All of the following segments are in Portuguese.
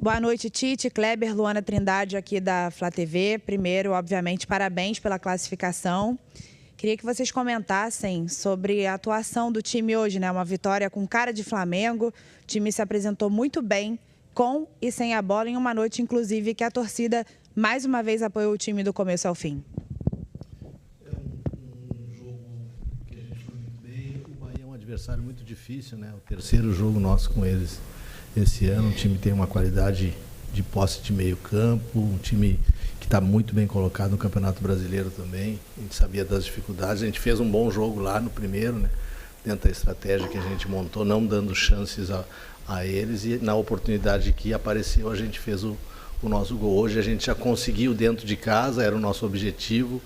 Boa noite, Tite, Kleber, Luana Trindade aqui da Flá TV. Primeiro, obviamente, parabéns pela classificação. Queria que vocês comentassem sobre a atuação do time hoje, né? Uma vitória com cara de Flamengo. O time se apresentou muito bem, com e sem a bola, em uma noite, inclusive, que a torcida mais uma vez apoiou o time do começo ao fim. É um jogo que a gente foi muito bem. O Bahia é um adversário muito difícil, né? O terceiro jogo nosso com eles esse ano. O time tem uma qualidade de posse de meio campo, um time que está muito bem colocado no Campeonato Brasileiro também. A gente sabia das dificuldades, a gente fez um bom jogo lá no primeiro, né? Dentro da estratégia que a gente montou, não dando chances a eles, e na oportunidade que apareceu a gente fez o nosso gol. Hoje a gente já conseguiu dentro de casa, era o nosso objetivo,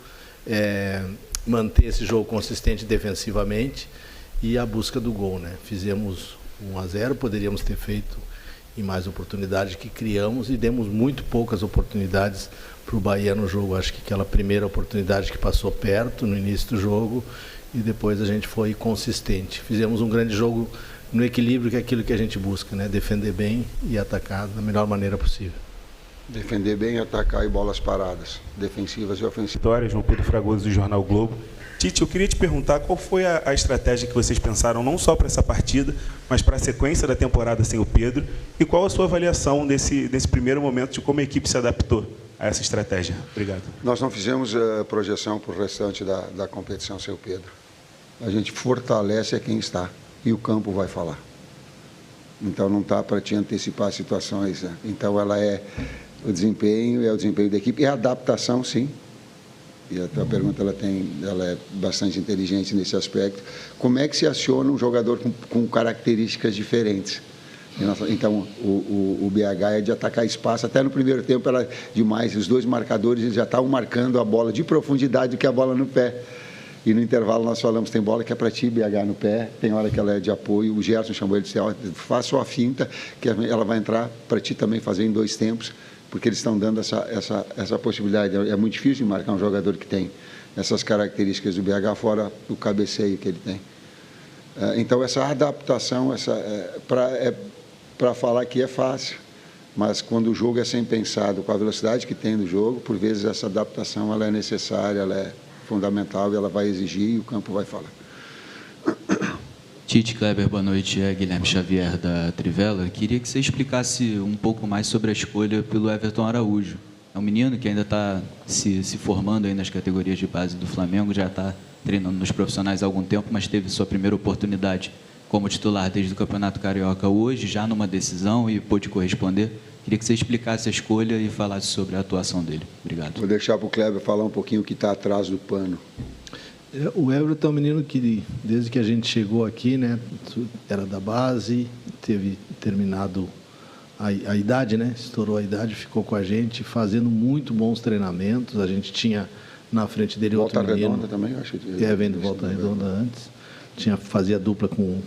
manter esse jogo consistente defensivamente e a busca do gol, né? Fizemos 1-0, poderíamos ter feito em mais oportunidades que criamos e demos muito poucas oportunidades para o Bahia no jogo. Acho que aquela primeira oportunidade que passou perto no início do jogo e depois a gente foi consistente. Fizemos um grande jogo no equilíbrio, que é aquilo que a gente busca, né? Defender bem e atacar da melhor maneira possível. Defender bem, atacar e bolas paradas, defensivas e ofensivas. Vitória, João Pedro Fragoso, do Jornal o Globo. Tite, eu queria te perguntar qual foi a estratégia que vocês pensaram, não só para essa partida, mas para a sequência da temporada sem o Pedro, e qual a sua avaliação desse primeiro momento de como a equipe se adaptou a essa estratégia? Obrigado. Nós não fizemos projeção para o restante da competição sem o Pedro. A gente fortalece quem está e o campo vai falar. Então não está para te antecipar situações, né? Então ela é o desempenho da equipe e a adaptação, sim. E a tua pergunta ela é bastante inteligente nesse aspecto. Como é que se aciona um jogador com características diferentes? Então, o BH é de atacar espaço. Até no primeiro tempo era demais. Os dois marcadores eles já estavam marcando a bola de profundidade do que a bola no pé. E no intervalo nós falamos, tem bola que é para ti, BH no pé, tem hora que ela é de apoio. O Gerson chamou ele e disse, faça a finta, que ela vai entrar para ti também fazer em 2 tempos, porque eles estão dando essa possibilidade. É muito difícil de marcar um jogador que tem essas características do BH, fora o cabeceio que ele tem. Então, essa adaptação, para falar que é fácil, mas quando o jogo é sem pensado, com a velocidade que tem do jogo, por vezes essa adaptação ela é necessária, ela é fundamental e ela vai exigir e o campo vai falar. Tite, Kleber, boa noite. É Guilherme Xavier, da Trivela. Queria que você explicasse um pouco mais sobre a escolha pelo Everton Araújo. É um menino que ainda está se formando aí nas categorias de base do Flamengo, já está treinando nos profissionais há algum tempo, mas teve sua primeira oportunidade como titular desde o Campeonato Carioca hoje, já numa decisão, e pôde corresponder. Queria que você explicasse a escolha e falasse sobre a atuação dele. Obrigado. Vou deixar para o Kleber falar um pouquinho o que está atrás do pano. O Everton é um menino que, desde que a gente chegou aqui, né, era da base, teve terminado a idade, né, estourou a idade, ficou com a gente, fazendo muito bons treinamentos. A gente tinha na frente dele outro menino. Volta Redonda também, eu acho. Vem do Volta Redonda antes. Fazia dupla com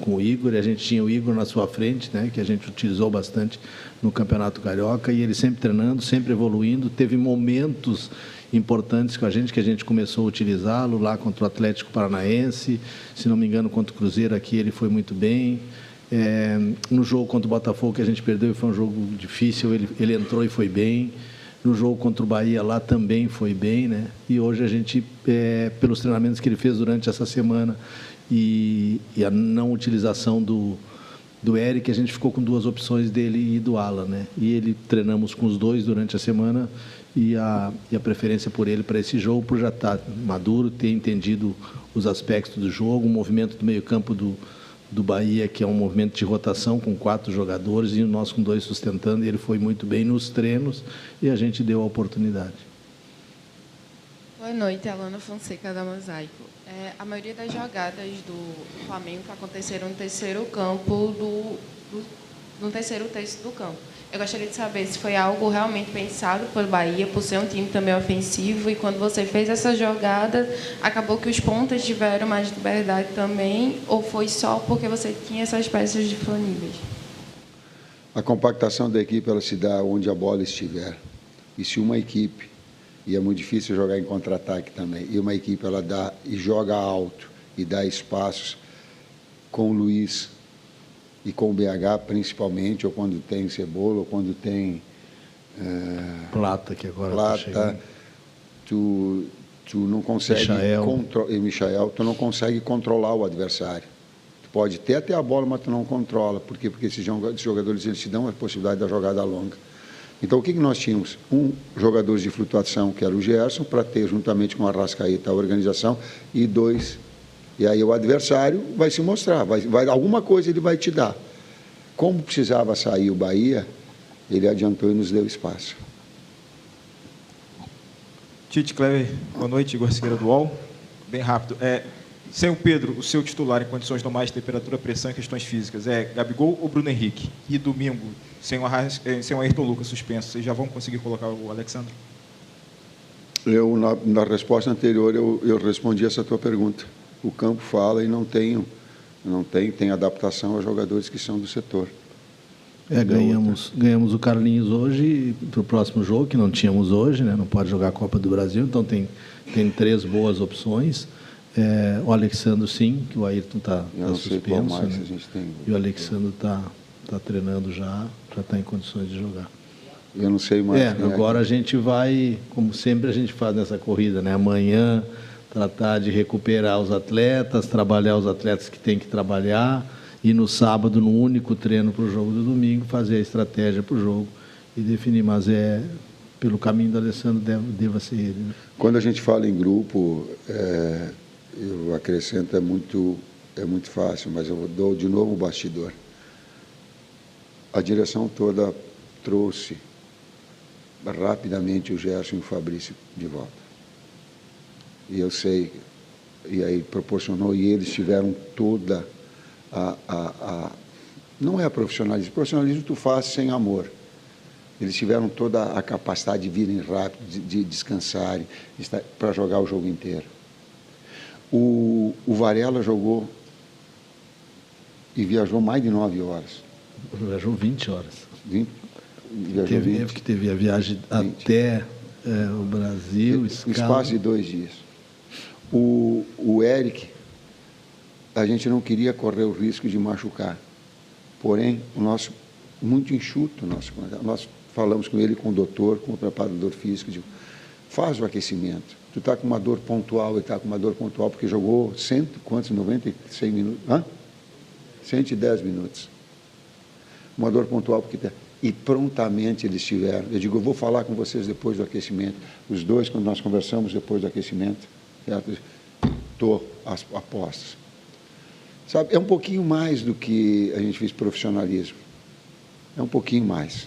o Igor, e a gente tinha o Igor na sua frente, né, que a gente utilizou bastante no Campeonato Carioca, e ele sempre treinando, sempre evoluindo. Teve momentos importantes com a gente, que a gente começou a utilizá-lo lá contra o Atlético Paranaense, se não me engano contra o Cruzeiro aqui ele foi muito bem. No jogo contra o Botafogo que a gente perdeu, foi um jogo difícil, ele entrou e foi bem. No jogo contra o Bahia lá também foi bem, né? E hoje a gente, pelos treinamentos que ele fez durante essa semana e a não utilização do Eric, a gente ficou com 2 opções dele e do Alan, né? E ele treinamos com os 2 durante a semana e a preferência por ele para esse jogo, por já estar maduro, ter entendido os aspectos do jogo, o movimento do meio-campo do Bahia, que é um movimento de rotação com 4 jogadores e nós com 2 sustentando, e ele foi muito bem nos treinos e a gente deu a oportunidade. Boa noite, Alana Fonseca, da Mosaico. A maioria das jogadas do Flamengo aconteceram no terceiro campo, no terceiro terço do campo. Eu gostaria de saber se foi algo realmente pensado pelo Bahia, por ser um time também ofensivo, e quando você fez essa jogada, acabou que os pontas tiveram mais liberdade também, ou foi só porque você tinha essas peças disponíveis? A compactação da equipe ela se dá onde a bola estiver. E se uma equipe, e é muito difícil jogar em contra-ataque também, e uma equipe ela dá e joga alto e dá espaços com o Luiz e com o BH principalmente, ou quando tem Cebola, ou quando tem Plata, que agora Plata, tu não consegue Michael, tu não consegue controlar o adversário. Tu pode ter até a bola, mas tu não controla. Por quê? Porque esses jogadores eles te dão a possibilidade da jogada longa. Então, o que nós tínhamos? Jogador de flutuação, que era o Gerson, para ter, juntamente com o Arrascaeta, a organização, e 2. E aí o adversário vai se mostrar, alguma coisa ele vai te dar. Como precisava sair o Bahia, ele adiantou e nos deu espaço. Tite, Cleber, boa noite, Igor Siqueira do UOL. Bem rápido. Sem o Pedro, o seu titular em condições normais de temperatura, pressão e questões físicas, Gabigol ou Bruno Henrique? E domingo, sem o Ayrton Lucas suspenso, vocês já vão conseguir colocar o Alexandre? Na resposta anterior, eu respondi essa tua pergunta. O campo fala e não tem adaptação aos jogadores que são do setor. Ganhamos o Carlinhos hoje para o próximo jogo, que não tínhamos hoje, né? Não pode jogar a Copa do Brasil, então tem 3 boas opções. O Alexandre, sim, que o Ayrton está suspenso, né? E o Alexandre está treinando já está em condições de jogar. Eu não sei mais. Agora a gente vai, como sempre a gente faz nessa corrida, né? Amanhã tratar de recuperar os atletas, trabalhar os atletas que tem que trabalhar, e no sábado, no único treino para o jogo do domingo, fazer a estratégia para o jogo e definir. Mas pelo caminho do Alessandro deva ser ele. Né? Quando a gente fala em grupo, eu acrescento, é muito fácil, mas eu dou de novo o bastidor. A direção toda trouxe rapidamente o Gerson e o Fabrício de volta. E eu sei, e aí proporcionou, e eles tiveram toda não é profissionalismo tu faz sem amor. Eles tiveram toda a capacidade de virem rápido, de descansarem, para jogar o jogo inteiro. O Varela jogou e viajou mais de 9 horas. Viajou 20 horas. Viajou 20. Porque teve a viagem 20. Até o Brasil, espaço de 2 dias. O Eric, a gente não queria correr o risco de machucar. Porém, muito enxuto, nós falamos com ele, com o doutor, com o preparador físico, faz o aquecimento. Tu está com uma dor pontual, ele está com uma dor pontual, porque jogou 96 minutos? 110 minutos. Uma dor pontual, e prontamente eles tiveram. Eu digo, eu vou falar com vocês depois do aquecimento. Os 2, quando nós conversamos depois do aquecimento, estou a postos. Sabe, é um pouquinho mais do que a gente fez profissionalismo. É um pouquinho mais.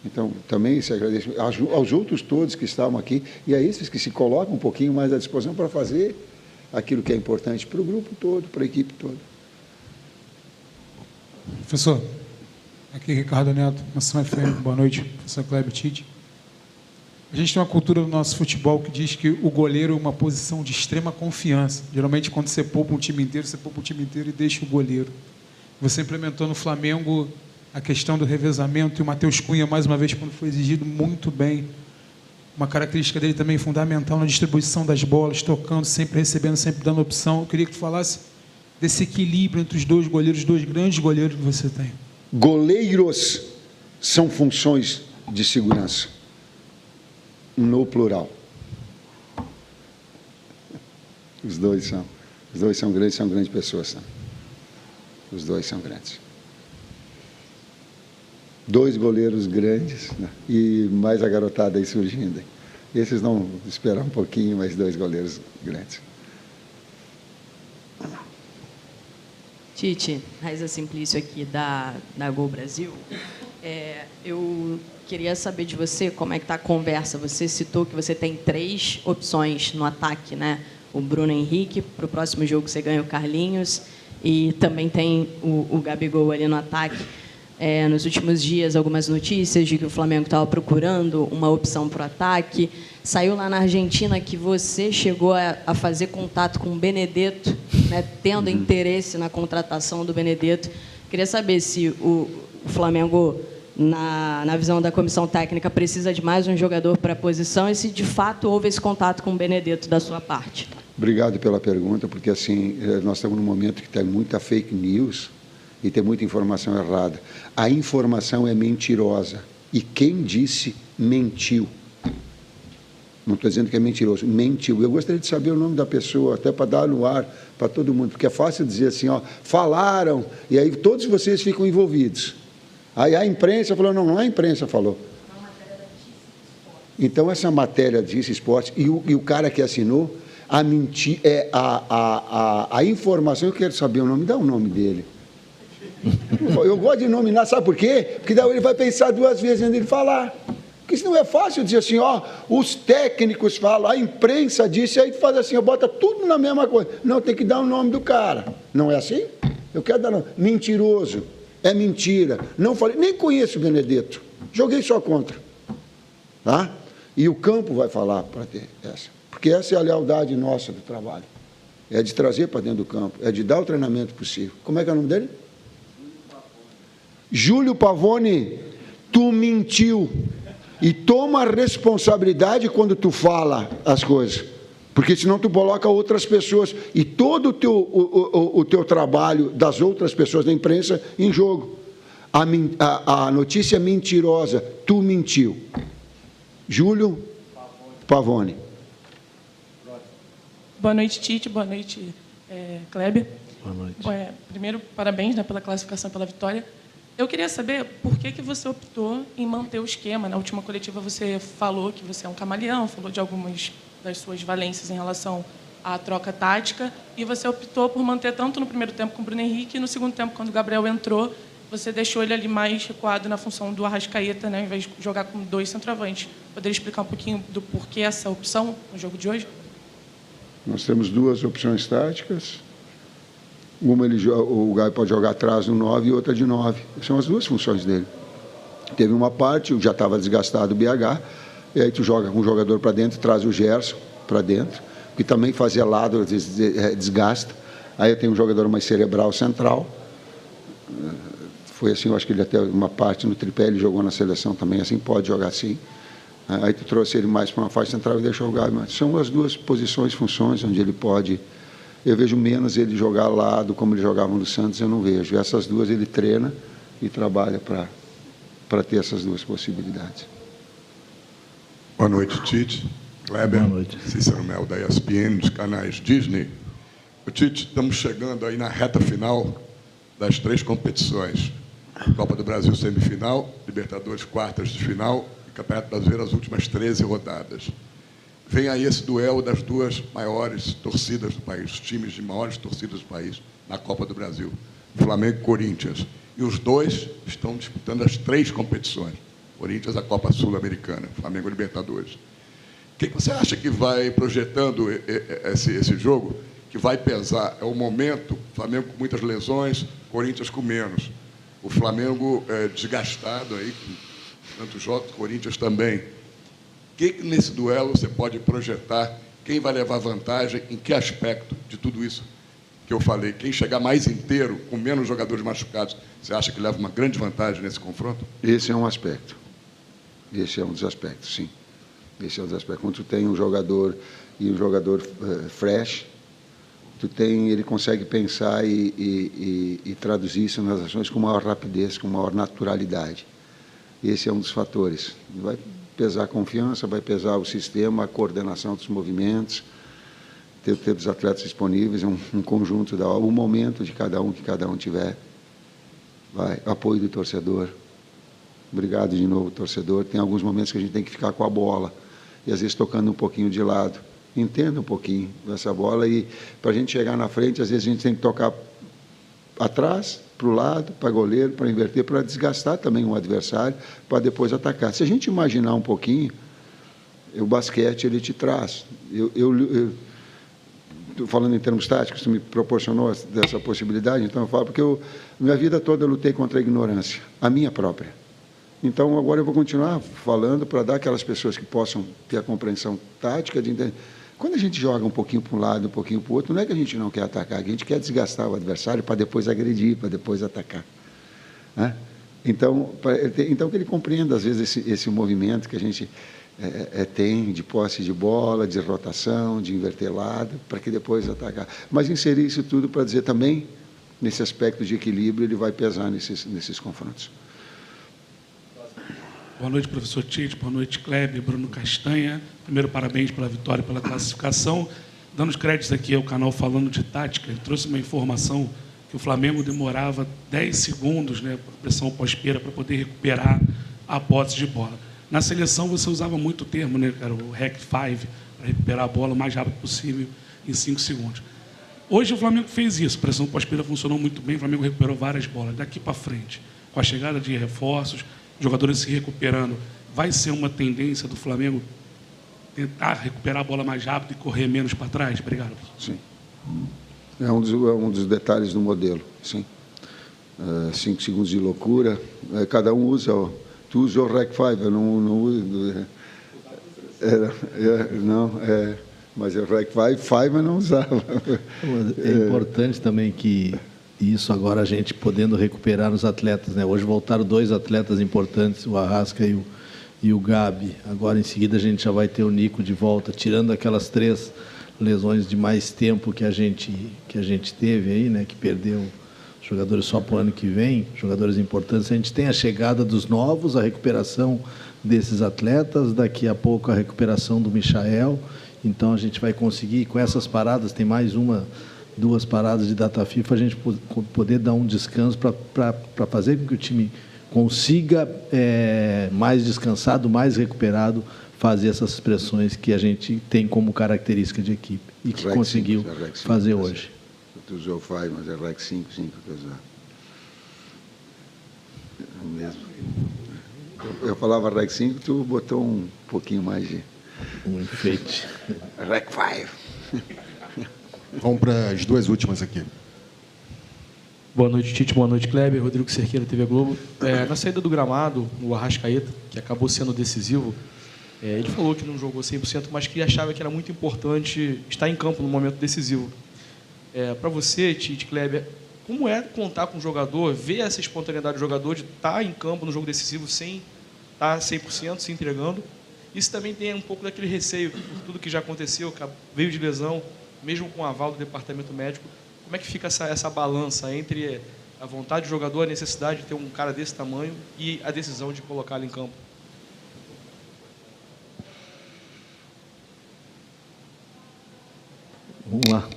Então, também se agradece aos outros todos que estavam aqui e a esses que se colocam um pouquinho mais à disposição para fazer aquilo que é importante para o grupo todo, para a equipe toda. Professor, aqui Ricardo Neto, Nação FM, boa noite, professor Cleber, Tite. A gente tem uma cultura no nosso futebol que diz que o goleiro é uma posição de extrema confiança. Geralmente, quando você poupa um time inteiro, você poupa o time inteiro e deixa o goleiro. Você implementou no Flamengo a questão do revezamento, e o Matheus Cunha, mais uma vez, quando foi exigido, muito bem. Uma característica dele também fundamental na distribuição das bolas, tocando, sempre recebendo, sempre dando opção. Eu queria que tu falasse desse equilíbrio entre os 2 goleiros, 2 grandes goleiros que você tem. Goleiros são funções de segurança, no plural. Os dois são grandes pessoas. Né? Os 2 são grandes. 2 goleiros grandes, né? E mais a garotada aí surgindo. Esses não esperar um pouquinho, mas 2 goleiros grandes. Tite, Raiza Simplício aqui da Gol Brasil. Eu queria saber de você como é que está a conversa. Você citou que você tem 3 opções no ataque, né? O Bruno Henrique, para o próximo jogo você ganha o Carlinhos, e também tem o Gabigol ali no ataque. Nos últimos dias, algumas notícias de que o Flamengo estava procurando uma opção para o ataque. Saiu lá na Argentina que você chegou a fazer contato com o Benedetto, né, tendo interesse na contratação do Benedetto. Queria saber se o Flamengo, na visão da comissão técnica, precisa de mais um jogador para a posição e se, de fato, houve esse contato com o Benedetto da sua parte. Obrigado pela pergunta, porque assim, nós estamos num momento que tem muita fake news e tem muita informação errada. A informação é mentirosa. E quem disse, mentiu. Não estou dizendo que é mentiroso, mentiu. Eu gostaria de saber o nome da pessoa, até para dar no ar para todo mundo, porque é fácil dizer assim, ó, falaram, e aí todos vocês ficam envolvidos. Aí a imprensa falou, não a imprensa falou. Então, essa matéria disse esporte, e o cara que assinou, a informação, eu quero saber o nome, dá o nome dele. Eu gosto de nominar, sabe por quê? Porque daí ele vai pensar 2 vezes antes de falar. Porque isso não é fácil dizer assim, ó, os técnicos falam, a imprensa disse, aí faz assim, bota tudo na mesma coisa. Não, tem que dar o nome do cara. Não é assim? Eu quero dar nome. Mentiroso. É mentira. Não falei, nem conheço o Benedetto. Joguei só contra. Tá? E o campo vai falar para ter essa. Porque essa é a lealdade nossa do trabalho. É de trazer para dentro do campo, é de dar o treinamento possível. Como é que é o nome dele? Júlio Pavone, tu mentiu. E toma a responsabilidade quando tu fala as coisas. Porque senão tu coloca outras pessoas e todo o teu trabalho das outras pessoas da imprensa em jogo. A notícia é mentirosa, tu mentiu. Júlio Pavone. Boa noite, Tite. Boa noite, Kleber. Boa noite. Primeiro, parabéns, né, pela classificação, pela vitória. Eu queria saber por que você optou em manter o esquema. Na última coletiva você falou que você é um camaleão, falou de algumas das suas valências em relação à troca tática, e você optou por manter tanto no primeiro tempo com o Bruno Henrique, e no segundo tempo, quando o Gabriel entrou, você deixou ele ali mais recuado na função do Arrascaeta, né, ao invés de jogar com 2 centroavantes. Poderia explicar um pouquinho do porquê essa opção no jogo de hoje? Nós temos 2 opções táticas. Uma, o Gaio pode jogar atrás no 9 e outra de 9. São as 2 funções dele. Teve uma parte, já estava desgastado o BH, e aí tu joga com um jogador para dentro, traz o Gerson para dentro, que também fazia lado, às vezes desgasta. Aí eu tenho um jogador mais cerebral central. Foi assim, eu acho que ele até uma parte no tripé, ele jogou na seleção também, assim, pode jogar assim. Aí tu trouxe ele mais para uma faixa central e deixou o Gaio. São as 2 posições, funções, onde ele pode... Eu vejo menos ele jogar ao lado, como ele jogava no Santos, eu não vejo. Essas 2 ele treina e trabalha para ter essas 2 possibilidades. Boa noite, Tite. Kleber. Boa noite. Cícero Mel, da ESPN, dos canais Disney. O Tite, estamos chegando aí na reta final das 3 competições. Copa do Brasil semifinal, Libertadores quartas de final e Campeonato Brasileiro as últimas 13 rodadas. Vem aí esse duelo das 2 maiores torcidas do país, os times de maiores torcidas do país na Copa do Brasil, Flamengo e Corinthians. E os 2 estão disputando as 3 competições. Corinthians, a Copa Sul-Americana, Flamengo e Libertadores. O que você acha que vai projetando esse jogo, que vai pesar? É o momento, Flamengo com muitas lesões, Corinthians com menos. O Flamengo desgastado aí, com tantos jogos, Corinthians também. O que nesse duelo você pode projetar? Quem vai levar vantagem? Em que aspecto de tudo isso que eu falei? Quem chegar mais inteiro, com menos jogadores machucados, você acha que leva uma grande vantagem nesse confronto? Esse é um aspecto. Esse é um dos aspectos, sim. Esse é um dos aspectos. Quando tu tem um jogador e um jogador fresh, ele consegue pensar e traduzir isso nas ações com maior rapidez, com maior naturalidade. Esse é um dos fatores. Vai pesar a confiança, vai pesar o sistema, a coordenação dos movimentos, ter os atletas disponíveis, um conjunto, o momento de cada um, que cada um tiver. Apoio do torcedor. Obrigado de novo, torcedor. Tem alguns momentos que a gente tem que ficar com a bola, e às vezes tocando um pouquinho de lado. Entenda um pouquinho dessa bola, e para a gente chegar na frente, às vezes a gente tem que tocar atrás, para o lado, para goleiro, para inverter, para desgastar também o adversário, para depois atacar. Se a gente imaginar um pouquinho, o basquete ele te traz. Eu falando em termos táticos, tu me proporcionou dessa possibilidade, então eu falo, porque minha vida toda eu lutei contra a ignorância, a minha própria. Então, agora eu vou continuar falando para dar aquelas pessoas que possam ter a compreensão tática de entender. Quando a gente joga um pouquinho para um lado, um pouquinho para o outro, não é que a gente não quer atacar, a gente quer desgastar o adversário para depois agredir, para depois atacar. Né? Então, que ele compreenda, às vezes, esse movimento que a gente tem de posse de bola, de rotação, de inverter lado, para que depois atacar. Mas inserir isso tudo para dizer também nesse aspecto de equilíbrio, ele vai pesar nesses confrontos. Boa noite, professor Tite. Boa noite, Kleber, Bruno Castanha. Primeiro, parabéns pela vitória e pela classificação. Dando os créditos aqui ao canal Falando de Tática, ele trouxe uma informação que o Flamengo demorava 10 segundos, né, por pressão pós-perda, para poder recuperar a posse de bola. Na seleção, você usava muito o termo, né, cara, o Hack 5, para recuperar a bola o mais rápido possível, em 5 segundos. Hoje, o Flamengo fez isso. A pressão pós-perda funcionou muito bem, o Flamengo recuperou várias bolas. Daqui para frente, com a chegada de reforços, jogadores se recuperando, vai ser uma tendência do Flamengo tentar recuperar a bola mais rápido e correr menos para trás? Obrigado. Sim. É um dos detalhes do modelo, sim. 5 segundos de loucura. Cada um usa... Tu usa o Rec 5, eu não uso... mas o Rec 5 eu não usava. É importante também que isso agora a gente podendo recuperar nos atletas, né? Hoje voltaram 2 atletas importantes, o Arrasca e o Gabi. Agora, em seguida, a gente já vai ter o Nico de volta, tirando aquelas 3 lesões de mais tempo que a gente teve aí, né? Que perdeu jogadores só para o ano que vem, jogadores importantes. A gente tem a chegada dos novos, a recuperação desses atletas, daqui a pouco a recuperação do Michael. Então, a gente vai conseguir, com essas paradas, tem mais 2 paradas de data FIFA, a gente poder dar um descanso para fazer com que o time consiga, mais descansado, mais recuperado, fazer essas pressões que a gente tem como característica de equipe e que conseguiu fazer hoje. Tu usou o 5, mas é Rec 5 que eu usava. Mesmo. Eu falava Rec 5, tu botou um pouquinho mais de... Um enfeite. Rec 5. Vamos para as 2 últimas aqui. Boa noite, Tite. Boa noite, Kleber. Rodrigo Cerqueira, TV Globo. Na saída do gramado, o Arrascaeta, que acabou sendo decisivo, ele falou que não jogou 100%, mas que achava que era muito importante estar em campo no momento decisivo. Para você, Tite, Kleber, como é contar com o jogador, ver essa espontaneidade do jogador de estar em campo no jogo decisivo sem estar 100%, se entregando? Isso também tem um pouco daquele receio, por tudo que já aconteceu, veio de lesão, mesmo com o aval do departamento médico. Como é que fica essa balança entre a vontade do jogador, a necessidade de ter um cara desse tamanho e a decisão de colocá-lo em campo? Vamos lá.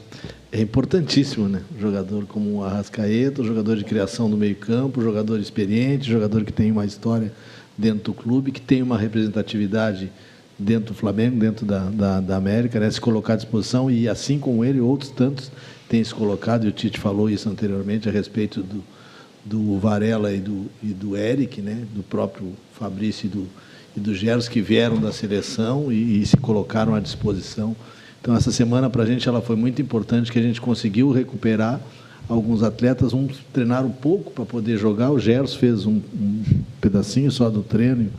É importantíssimo, né? Um jogador como o Arrascaeta, um jogador de criação do meio-campo, um jogador experiente, um jogador que tem uma história dentro do clube, que tem uma representatividade dentro do Flamengo, dentro da América, né? Se colocar à disposição, e assim como ele, outros tantos têm se colocado, e o Tite falou isso anteriormente a respeito do Varela e do Eric, né? Do próprio Fabrício e do Geros, que vieram da seleção e se colocaram à disposição. Então, essa semana, para a gente, ela foi muito importante, que a gente conseguiu recuperar alguns atletas, uns treinaram um pouco para poder jogar, o Geros fez um pedacinho só do treino,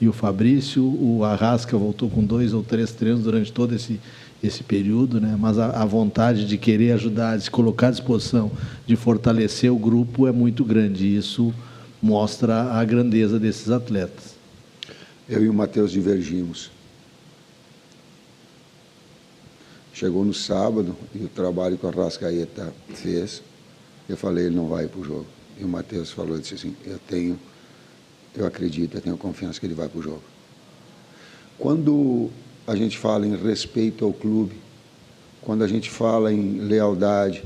e o Fabrício, o Arrasca voltou com 2 ou 3 treinos durante todo esse período, né? Mas a vontade de querer ajudar, de se colocar à disposição, de fortalecer o grupo é muito grande, e isso mostra a grandeza desses atletas. Eu e o Matheus divergimos. Chegou no sábado, e o trabalho que o Arrascaeta fez, eu falei, ele não vai para o jogo. E o Matheus falou, disse assim, eu acredito, eu tenho confiança que ele vai para o jogo. Quando a gente fala em respeito ao clube, quando a gente fala em lealdade,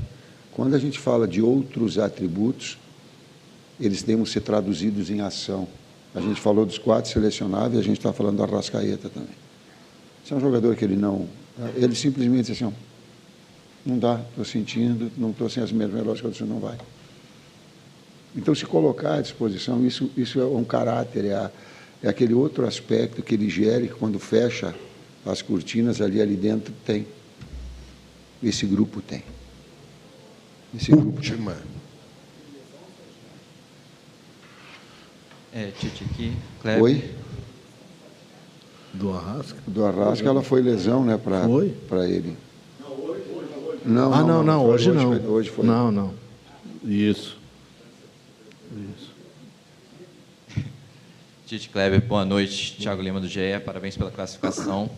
quando a gente fala de outros atributos, eles devem ser traduzidos em ação. A gente falou dos 4 selecionáveis, a gente está falando do Arrascaeta também. Esse é um jogador que ele simplesmente disse assim, não dá, estou sentindo, não estou sem as mesmas lógicas, você não vai. Então, se colocar à disposição, isso é um caráter, é aquele outro aspecto que ele gere, que quando fecha as cortinas ali dentro tem. Esse grupo tem. Última. Tite aqui, Kleber. Oi? Do Arrasca? Do Arrasca, ela foi lesão, né, para ele. Não, hoje não. Hoje foi. Não. Isso. Tite, Kleber, boa noite. Thiago Lima, do GE, parabéns pela classificação.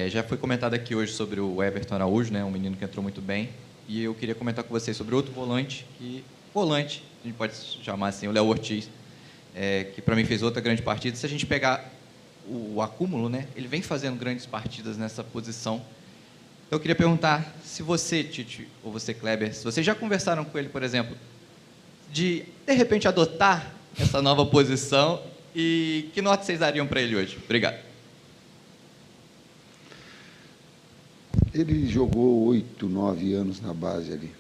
Já foi comentado aqui hoje sobre o Everton Araújo, né, um menino que entrou muito bem. E eu queria comentar com vocês sobre outro volante, a gente pode chamar assim, o Léo Ortiz, que para mim fez outra grande partida. Se a gente pegar o acúmulo, né, ele vem fazendo grandes partidas nessa posição. Então, eu queria perguntar se você, Tite, ou você, Kleber, se vocês já conversaram com ele, por exemplo, de repente, adotar essa nova posição, e que nota vocês dariam para ele hoje? Obrigado. Ele jogou 8, 9 anos na base ali.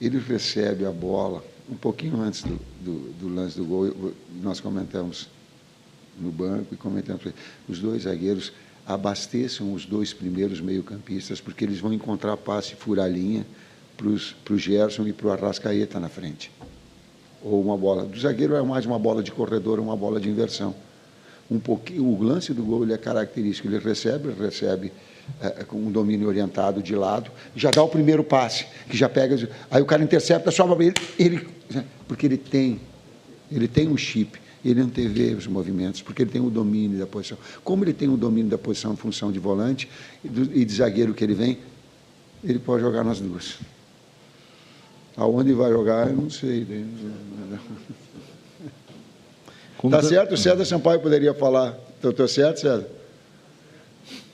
Ele recebe a bola, um pouquinho antes do lance do gol, nós comentamos no banco e comentamos, os dois zagueiros abasteçam os dois primeiros meio-campistas, porque eles vão encontrar passe furar linha para o Gerson e para o Arrascaeta na frente. Ou uma bola. Do zagueiro é mais uma bola de corredor, uma bola de inversão. O lance do gol ele é característico, ele recebe com um domínio orientado de lado, já dá o primeiro passe, que já pega, aí o cara intercepta, sobe porque ele tem um chip, ele antevê os movimentos, porque ele tem o domínio da posição. Como ele tem o domínio da posição em função de volante e de zagueiro que ele vem, ele pode jogar nas duas. Aonde vai jogar, eu não sei. Está certo? O César Sampaio poderia falar. Estou certo, César?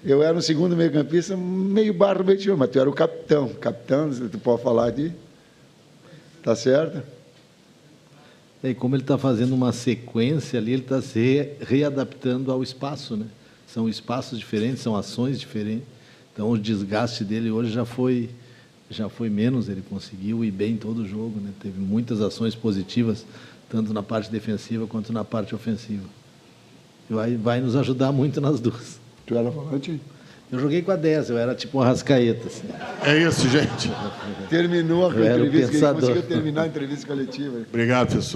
Eu era um segundo meio-campista, meio barro, meio tio, mas tu era o capitão. Capitão, tu pode falar aqui? Está certo? E como ele está fazendo uma sequência ali, ele está se readaptando ao espaço, né? São espaços diferentes, são ações diferentes. Então, o desgaste dele hoje já foi menos, ele conseguiu ir bem em todo o jogo, né? Teve muitas ações positivas, tanto na parte defensiva quanto na parte ofensiva. Vai nos ajudar muito nas duas. Tu era volante? Eu joguei com a 10, eu era tipo um Arrascaeta. Assim. É isso, gente. Terminou a entrevista, ele conseguiu terminar a entrevista coletiva. Obrigado, professor.